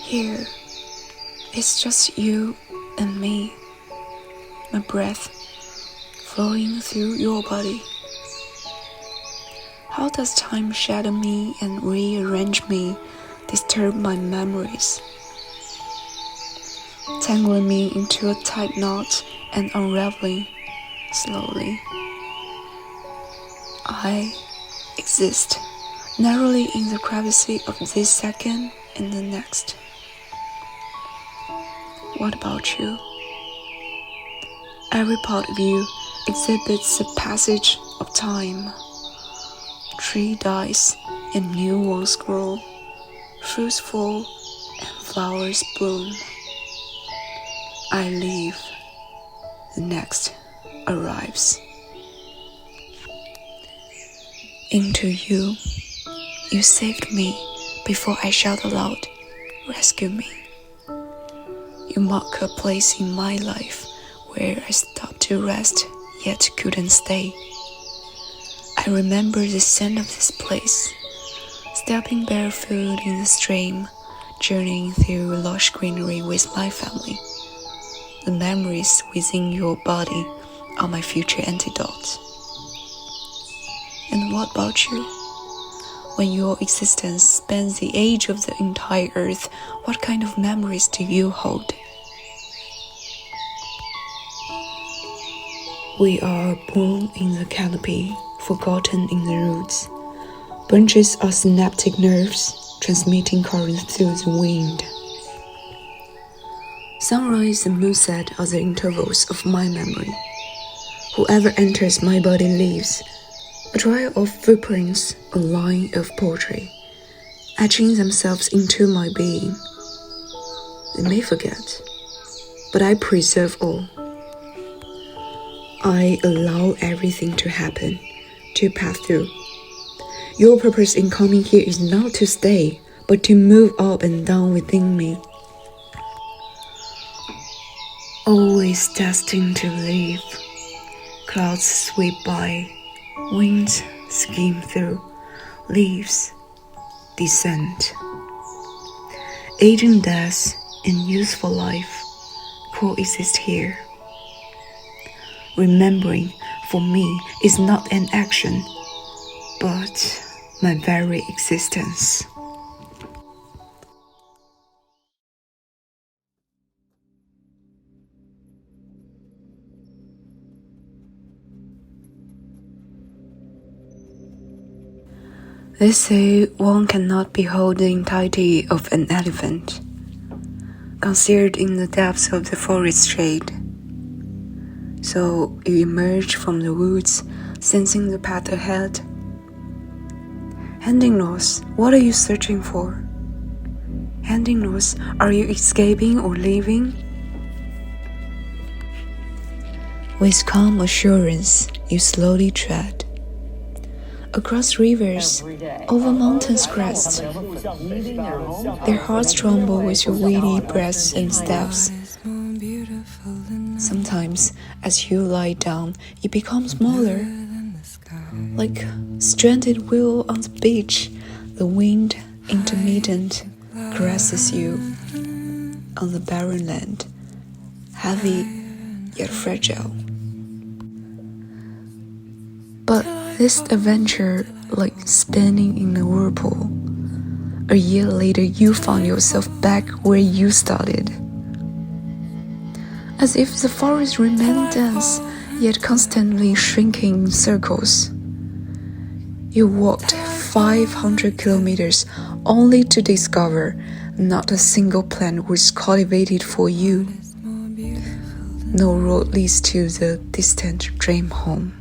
Here, it's just you and me, my breath flowing through your body. How does time shadow me and rearrange me, disturb my memories, tangling me into a tight knot and unraveling slowly? I exist narrowly in the privacy of this second and the next. What about you? Every part of you exhibits the passage of time. Tree dies and new ones grow, fruits fall and flowers bloom. I leave, the next arrives. Into you, you saved me before I shout aloud, rescue me. You mark a place in my life where I stopped to rest yet couldn't stay. I remember the scent of this place, stepping barefoot in the stream, journeying through lush greenery with my family. The memories within your body are my future antidote. And what about you? When your existence spans the age of the entire earth, what kind of memories do you hold? We are born in the canopy, forgotten in the roots. Branches are synaptic nerves, transmitting currents through the wind. Sunrise and moonset are the intervals of my memory. Whoever enters my body leaves, a trail of footprints, a line of poetry, etching themselves into my being. They may forget, but I preserve all. I allow everything to happen, to pass through. Your purpose in coming here is not to stay, but to move up and down within me. Always destined to leave. Clouds sweep by, winds skim through, leaves descend. Aging death and youthful life coexist here. Remembering for me is not an action, but my very existence. They say one cannot behold the entirety of an elephant, concealed in the depths of the forest shade. So you emerge from the woods, sensing the path ahead. Handing loss, what are you searching for? Handing loss, are you escaping or leaving? With calm assurance, you slowly tread. Across rivers, over mountains' crests. Their hearts tremble with your weedy breaths and steps. Sometimes, as you lie down, you become smaller. Like stranded wheel on the beach, the wind, intermittent, caresses you on the barren land, heavy yet fragile. But this adventure, like spinning in a whirlpool, a year later you found yourself back where you started. As if the forest remained dense, yet constantly shrinking in circles. You walked 500 kilometers only to discover not a single plant was cultivated for you. No road leads to the distant dream home.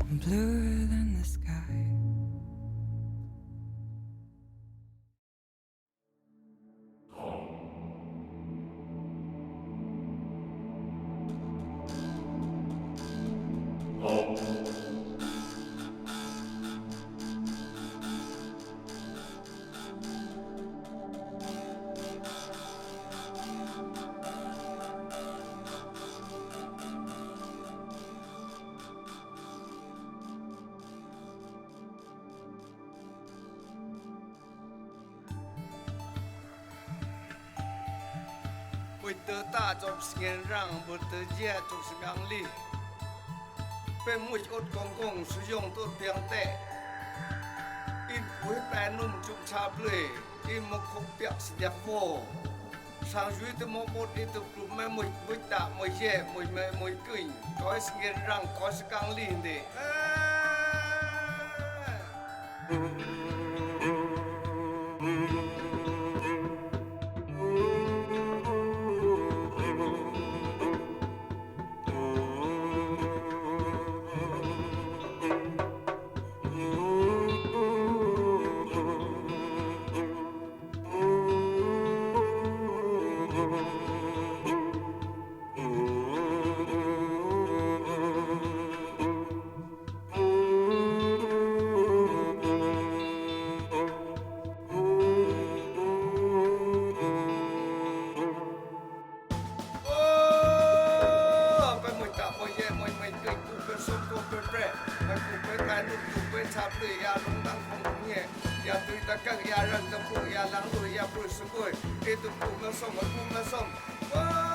mùi tơ ta trong skin răng bột tơ dè trong sự ngang ly bên mùi ốt gong gong sử dụng tốt tiếng tệ in cuối bè nung chung chạp lệ in một khúc biạc sĩ đẹp vô sang dưới từ một bột đi từ lúc mẹ mùi bụi tạ mùi dè mùi mẹ mùi kinh có skin răng có sự ngang ly đi ya lung dang phong nhẹ ya tui ta kang ya rang ta pu ya lang lu ya pu su goi itu pu na som